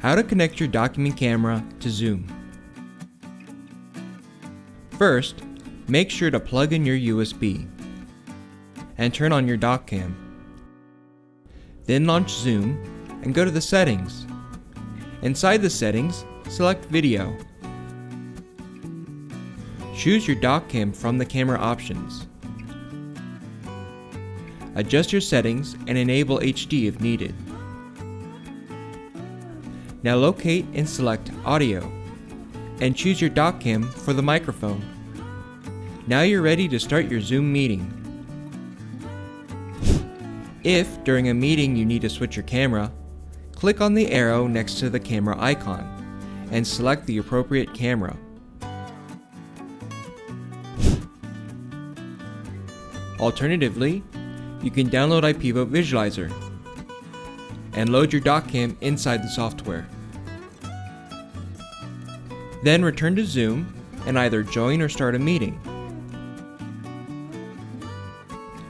How to connect your document camera to Zoom. First, make sure to plug in your USB and turn on your doc cam. Then launch Zoom and go to the settings. Inside the settings, select Video. Choose your doc cam from the camera options. Adjust your settings and enable HD if needed. Now locate and select Audio and choose your doc cam for the microphone. Now you're ready to start your Zoom meeting. If during a meeting you need to switch your camera, click on the arrow next to the camera icon and select the appropriate camera. Alternatively, you can download IPEVO Visualizer and load your doc cam inside the software. Then return to Zoom and either join or start a meeting.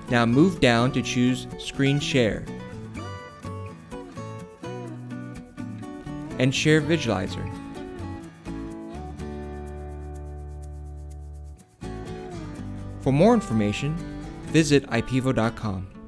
Now move down to choose Screen Share and Share Visualizer. For more information, visit IPEVO.com.